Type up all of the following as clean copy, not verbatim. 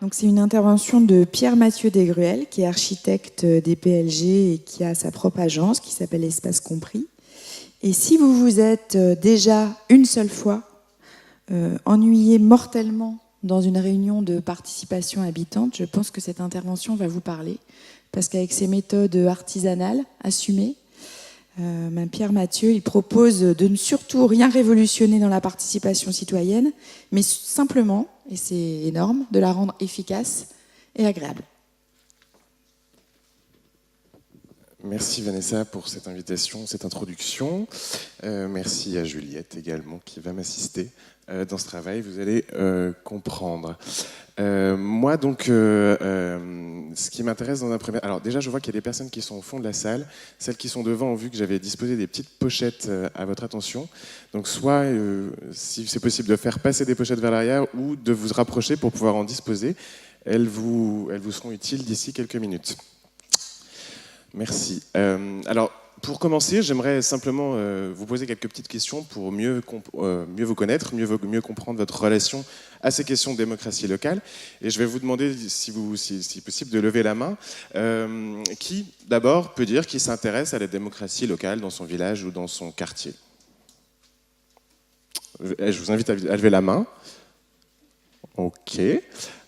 Donc c'est une intervention de Pierre-Mathieu Desgruelles, qui est architecte des PLG et qui a sa propre agence qui s'appelle Espace Compris. Et si vous vous êtes déjà une seule fois ennuyé mortellement dans une réunion de participation habitante, je pense que cette intervention va vous parler, parce qu'avec ses méthodes artisanales assumées, Pierre Mathieu, il propose de ne surtout rien révolutionner dans la participation citoyenne, mais simplement, et c'est énorme, de la rendre efficace et agréable. Merci Vanessa pour cette invitation, cette introduction. Merci à Juliette également qui va m'assister dans ce travail. Vous allez comprendre. Moi donc, ce qui m'intéresse dans un premier... Alors déjà je vois qu'il y a des personnes qui sont au fond de la salle. Celles qui sont devant ont vu que j'avais disposé des petites pochettes à votre attention. Donc soit, si c'est possible, de faire passer des pochettes vers l'arrière ou de vous rapprocher pour pouvoir en disposer. Elles vous seront utiles d'ici quelques minutes. Merci. Alors, pour commencer, j'aimerais simplement vous poser quelques petites questions pour mieux vous connaître, mieux comprendre votre relation à ces questions de démocratie locale. Et je vais vous demander, si possible, de lever la main. Qui, d'abord, peut dire qu'il s'intéresse à la démocratie locale dans son village ou dans son quartier? Je vous invite à lever la main. OK.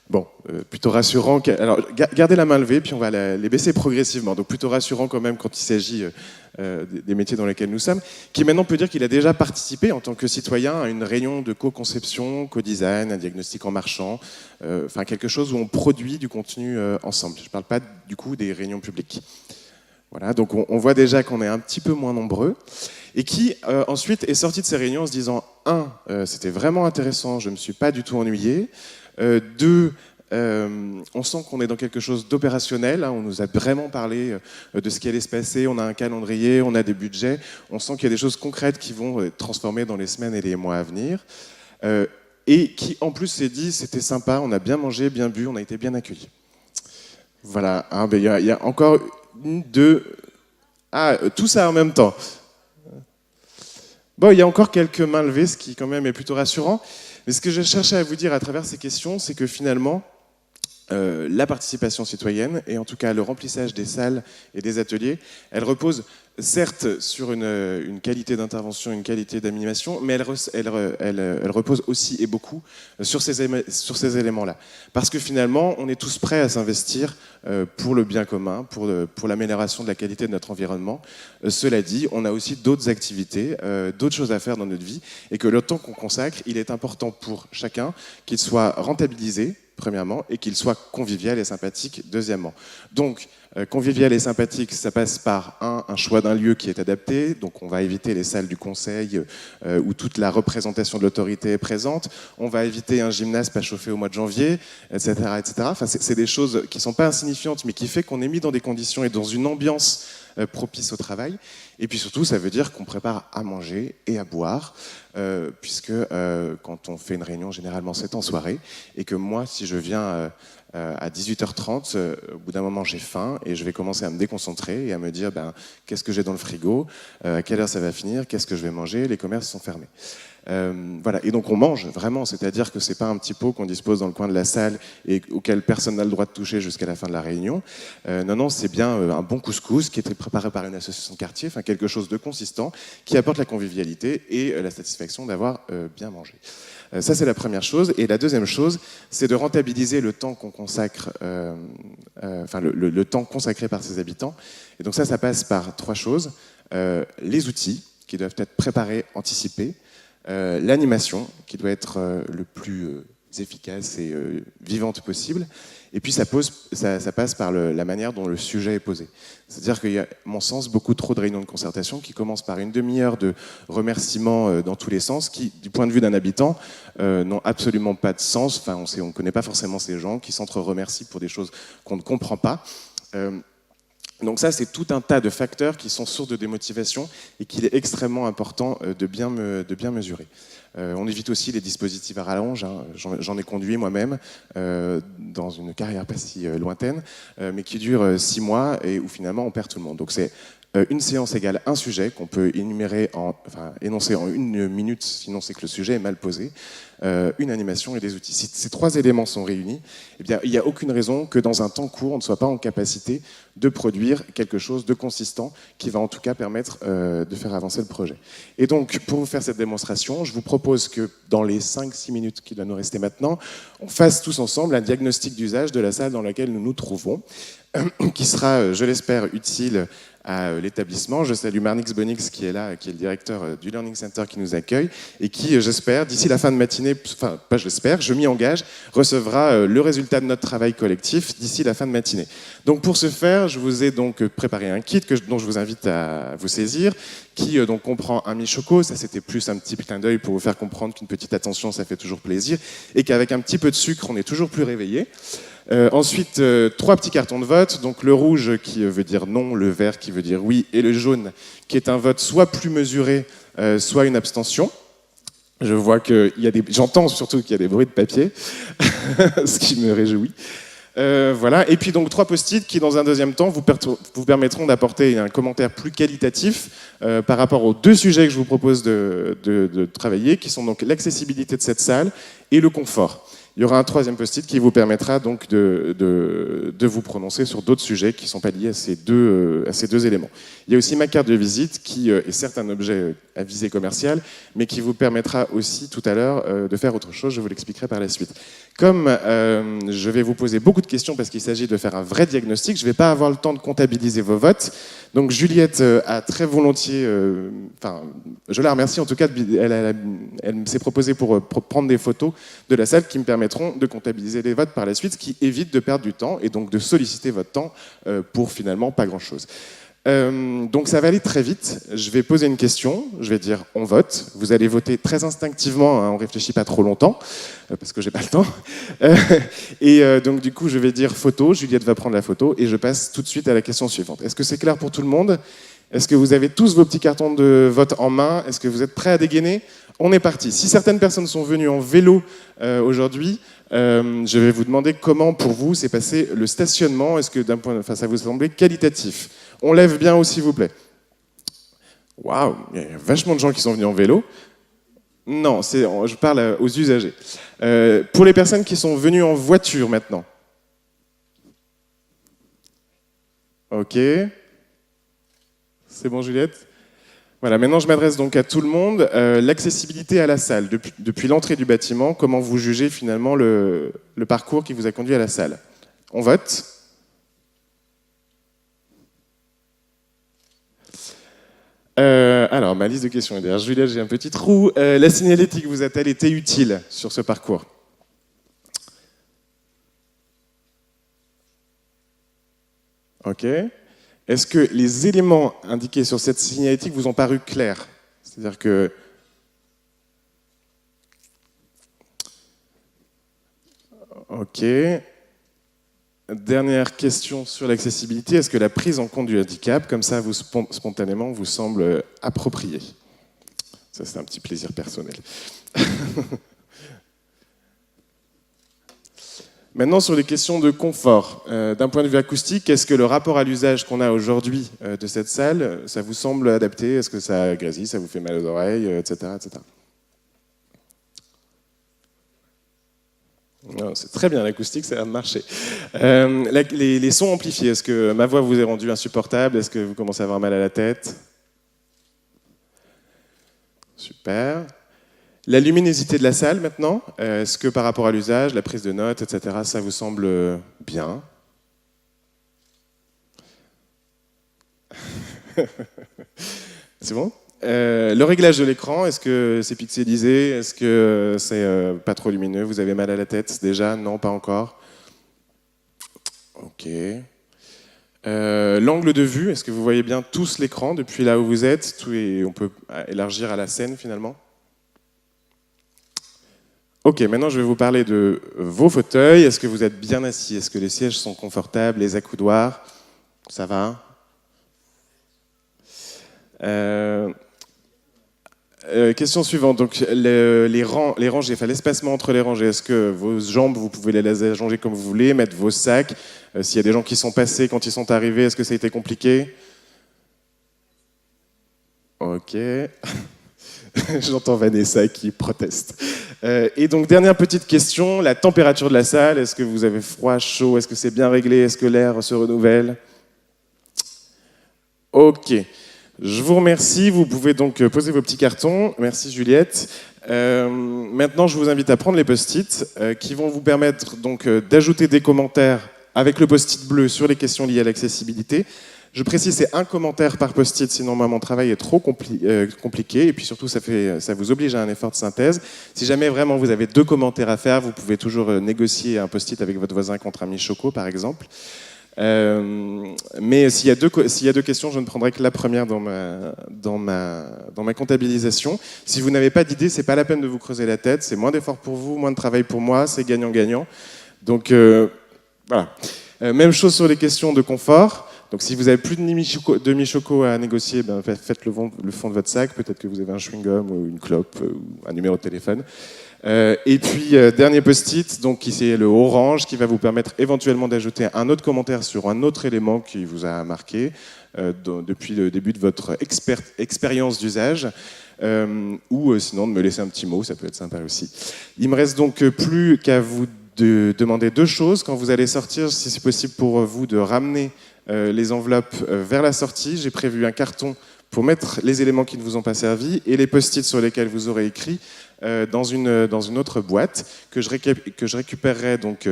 Bon, plutôt rassurant. Alors, gardez la main levée, puis on va les baisser progressivement. Donc, plutôt rassurant quand même quand il s'agit des métiers dans lesquels nous sommes. Qui maintenant peut dire qu'il a déjà participé en tant que citoyen à une réunion de co-conception, co-design, un diagnostic en marchand, enfin quelque chose où on produit du contenu ensemble. Je ne parle pas du coup des réunions publiques. Voilà, donc on voit déjà qu'on est un petit peu moins nombreux. Et qui ensuite est sorti de ces réunions en se disant, c'était vraiment intéressant, je ne me suis pas du tout ennuyé. Deux, on sent qu'on est dans quelque chose d'opérationnel, on nous a vraiment parlé de ce qui allait se passer, on a un calendrier, on a des budgets, on sent qu'il y a des choses concrètes qui vont être transformées dans les semaines et les mois à venir, et qui en plus s'est dit c'était sympa, on a bien mangé, bien bu, on a été bien accueillis. Voilà, il y a encore une, deux... Ah, tout ça en même temps. Bon, il y a encore quelques mains levées, ce qui quand même est plutôt rassurant. Mais ce que je cherchais à vous dire à travers ces questions, c'est que finalement, la participation citoyenne, et en tout cas le remplissage des salles et des ateliers, elle repose certes sur une qualité d'intervention, une qualité d'animation, mais elle repose aussi et beaucoup sur ces éléments-là. Parce que finalement, on est tous prêts à s'investir pour le bien commun, pour l'amélioration de la qualité de notre environnement. Cela dit, on a aussi d'autres activités, d'autres choses à faire dans notre vie, et que le temps qu'on consacre, il est important pour chacun qu'il soit rentabilisé, premièrement, et qu'il soit convivial et sympathique, deuxièmement. Donc, convivial et sympathique, ça passe par un choix d'un lieu qui est adapté, donc on va éviter les salles du conseil où toute la représentation de l'autorité est présente, on va éviter un gymnase pas chauffé au mois de janvier, etc. etc. Enfin, c'est des choses qui ne sont pas insignifiantes, mais qui fait qu'on est mis dans des conditions et dans une ambiance propice au travail. Et puis surtout, ça veut dire qu'on prépare à manger et à boire, puisque quand on fait une réunion, généralement c'est en soirée, et que moi, si je viens à 18h30, au bout d'un moment j'ai faim, et je vais commencer à me déconcentrer et à me dire qu'est-ce que j'ai dans le frigo, à quelle heure ça va finir, qu'est-ce que je vais manger, les commerces sont fermés. Voilà. Et donc on mange vraiment, c'est-à-dire que c'est pas un petit pot qu'on dispose dans le coin de la salle et auquel personne n'a le droit de toucher jusqu'à la fin de la réunion. Non, c'est bien un bon couscous qui est préparé par une association de quartier, enfin quelque chose de consistant qui apporte la convivialité et la satisfaction d'avoir bien mangé. Ça, c'est la première chose. Et la deuxième chose, c'est de rentabiliser le temps qu'on consacre, le temps consacré par ses habitants. Et donc ça passe par trois choses. Les outils qui doivent être préparés, anticipés. L'animation qui doit être le plus efficace et vivante possible. Et puis ça passe par la manière dont le sujet est posé. C'est-à-dire qu'il y a, à mon sens, beaucoup trop de réunions de concertation qui commencent par une demi-heure de remerciements dans tous les sens, qui, du point de vue d'un habitant, n'ont absolument pas de sens. Enfin, on ne connaît pas forcément ces gens qui s'entre-remercient pour des choses qu'on ne comprend pas. Donc ça, c'est tout un tas de facteurs qui sont source de démotivation et qu'il est extrêmement important de bien mesurer. On évite aussi les dispositifs à rallonge. J'en ai conduit moi-même dans une carrière pas si lointaine, mais qui dure 6 mois et où finalement on perd tout le monde. Donc c'est Une séance égale un sujet qu'on peut énoncer en 1 minute, sinon c'est que le sujet est mal posé. Une animation et des outils. Si ces 3 éléments sont réunis, eh bien, il n'y a aucune raison que dans un temps court, on ne soit pas en capacité de produire quelque chose de consistant qui va en tout cas permettre de faire avancer le projet. Et donc, pour vous faire cette démonstration, je vous propose que dans les 5-6 minutes qui doivent nous rester maintenant, on fasse tous ensemble un diagnostic d'usage de la salle dans laquelle nous nous trouvons, qui sera, je l'espère, utile à l'établissement. Je salue Marnix Bonix qui est là, qui est le directeur du Learning Center qui nous accueille et qui, j'espère, d'ici la fin de matinée, enfin pas j'espère, je m'y engage, recevra le résultat de notre travail collectif d'ici la fin de matinée. Donc pour ce faire, je vous ai donc préparé un kit dont je vous invite à vous saisir, qui donc comprend un mi-choco, ça c'était plus un petit clin d'œil pour vous faire comprendre qu'une petite attention ça fait toujours plaisir, et qu'avec un petit peu de sucre on est toujours plus réveillé. Ensuite, 3 petits cartons de vote, donc le rouge qui veut dire non, le vert qui veut dire oui, et le jaune qui est un vote soit plus mesuré, soit une abstention. Je vois j'entends surtout qu'il y a des bruits de papier, ce qui me réjouit. Voilà. Et puis donc 3 post-it qui, dans un deuxième temps, vous permettront d'apporter un commentaire plus qualitatif par rapport aux 2 sujets que je vous propose de travailler, qui sont donc l'accessibilité de cette salle et le confort. Il y aura un 3e post-it qui vous permettra donc de vous prononcer sur d'autres sujets qui ne sont pas liés à ces deux éléments. Il y a aussi ma carte de visite qui est certes un objet à visée commerciale, mais qui vous permettra aussi tout à l'heure de faire autre chose, je vous l'expliquerai par la suite. Comme je vais vous poser beaucoup de questions parce qu'il s'agit de faire un vrai diagnostic, je ne vais pas avoir le temps de comptabiliser vos votes. Donc Juliette a très volontiers, je la remercie en tout cas, elle s'est proposée pour prendre des photos de la salle qui me permettront de comptabiliser les votes par la suite, ce qui évite de perdre du temps et donc de solliciter votre temps pour finalement pas grand-chose. Donc ça va aller très vite. Je vais poser une question, je vais dire on vote. Vous allez voter très instinctivement, hein, on ne réfléchit pas trop longtemps, parce que j'ai pas le temps. Donc du coup je vais dire photo, Juliette va prendre la photo et je passe tout de suite à la question suivante. Est-ce que c'est clair pour tout le monde ? Est-ce que vous avez tous vos petits cartons de vote en main ? Est-ce que vous êtes prêts à dégainer ? On est parti. Si certaines personnes sont venues en vélo aujourd'hui, je vais vous demander comment pour vous s'est passé le stationnement. Est-ce que ça vous semblait qualitatif ? On lève bien haut s'il vous plaît. Waouh, il y a vachement de gens qui sont venus en vélo. Non, je parle aux usagers. Pour les personnes qui sont venues en voiture maintenant. Ok. C'est bon Juliette ? Voilà, maintenant je m'adresse donc à tout le monde. L'accessibilité à la salle, depuis l'entrée du bâtiment, comment vous jugez finalement le parcours qui vous a conduit à la salle ? On vote. Alors, ma liste de questions est derrière Juliette, j'ai un petit trou. La signalétique vous a-t-elle été utile sur ce parcours ? Ok. Est-ce que les éléments indiqués sur cette signalétique vous ont paru clairs ? C'est-à-dire que... Ok. Dernière question sur l'accessibilité. Est-ce que la prise en compte du handicap, comme ça, spontanément, vous semble appropriée ? Ça, c'est un petit plaisir personnel. Maintenant, sur les questions de confort. D'un point de vue acoustique, est-ce que le rapport à l'usage qu'on a aujourd'hui de cette salle, ça vous semble adapté ? Est-ce que ça grésille, ça vous fait mal aux oreilles, etc., etc. Non, c'est très bien, l'acoustique, ça a marché. Les sons amplifiés, est-ce que ma voix vous est rendue insupportable ? Est-ce que vous commencez à avoir mal à la tête ? Super. La luminosité de la salle, maintenant, est-ce que par rapport à l'usage, la prise de notes, etc., ça vous semble bien ? C'est bon ? Le réglage de l'écran, est-ce que c'est pixelisé ? Est-ce que c'est pas trop lumineux ? Vous avez mal à la tête déjà ? Non, pas encore. Ok. L'angle de vue, est-ce que vous voyez bien tous l'écran depuis là où vous êtes ? On peut élargir à la scène finalement. Ok, maintenant je vais vous parler de vos fauteuils. Est-ce que vous êtes bien assis ? Est-ce que les sièges sont confortables ? Les accoudoirs ? Ça va ? Question suivante. Donc, les rangées, enfin l'espacement entre les rangées. Est-ce que vos jambes, vous pouvez les allonger comme vous voulez, mettre vos sacs ? S'il y a des gens qui sont passés quand ils sont arrivés, est-ce que ça a été compliqué ? Ok. J'entends Vanessa qui proteste. Et donc, dernière petite question, la température de la salle. Est-ce que vous avez froid, chaud? Est-ce que c'est bien réglé? Est-ce que l'air se renouvelle? Ok. Je vous remercie. Vous pouvez donc poser vos petits cartons. Merci Juliette. Maintenant, je vous invite à prendre les post-it qui vont vous permettre donc d'ajouter des commentaires avec le post-it bleu sur les questions liées à l'accessibilité. Je précise, c'est un commentaire par post-it, sinon moi, mon travail est trop compliqué. Et puis surtout, ça vous oblige à un effort de synthèse. Si jamais vraiment vous avez 2 commentaires à faire, vous pouvez toujours négocier un post-it avec votre voisin contre un mi-choco, par exemple. Mais s'il y a 2 questions, je ne prendrai que la première dans ma comptabilisation. Si vous n'avez pas d'idée, c'est pas la peine de vous creuser la tête. C'est moins d'effort pour vous, moins de travail pour moi. C'est gagnant-gagnant. Donc voilà. Même chose sur les questions de confort. Donc si vous n'avez plus de mi-choco à négocier, ben, faites le fond de votre sac. Peut-être que vous avez un chewing-gum ou une clope ou un numéro de téléphone. Et puis, dernier post-it, donc qui c'est le orange, qui va vous permettre éventuellement d'ajouter un autre commentaire sur un autre élément qui vous a marqué depuis le début de votre expérience d'usage. Ou sinon de me laisser un petit mot, ça peut être sympa aussi. Il me reste donc plus qu'à vous demander 2 choses. Quand vous allez sortir, si c'est possible pour vous de ramener les enveloppes vers la sortie. J'ai prévu un carton pour mettre les éléments qui ne vous ont pas servi et les post-it sur lesquels vous aurez écrit dans une autre boîte que je récupérerai donc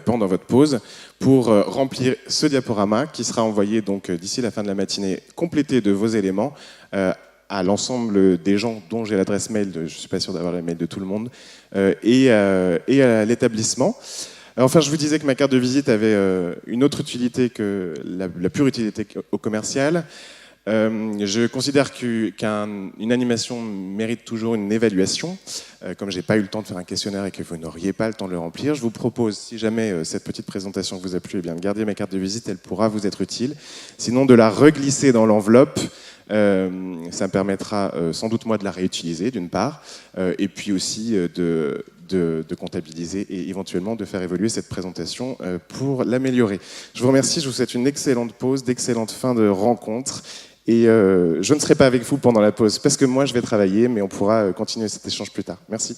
pendant votre pause pour remplir ce diaporama qui sera envoyé donc d'ici la fin de la matinée complété de vos éléments à l'ensemble des gens dont j'ai l'adresse mail, je ne suis pas sûr d'avoir la mail de tout le monde, et à l'établissement. Enfin, je vous disais que ma carte de visite avait une autre utilité que la pure utilité au commercial. Je considère qu'une animation mérite toujours une évaluation. Comme je n'ai pas eu le temps de faire un questionnaire et que vous n'auriez pas le temps de le remplir, je vous propose, si jamais cette petite présentation vous a plu, eh bien, de garder ma carte de visite, elle pourra vous être utile. Sinon, de la reglisser dans l'enveloppe. Ça me permettra sans doute moi de la réutiliser d'une part, et puis aussi de comptabiliser et éventuellement de faire évoluer cette présentation pour l'améliorer. Je vous remercie, je vous souhaite une excellente pause, d'excellentes fins de rencontre. Et je ne serai pas avec vous pendant la pause parce que moi je vais travailler, mais on pourra continuer cet échange plus tard. Merci.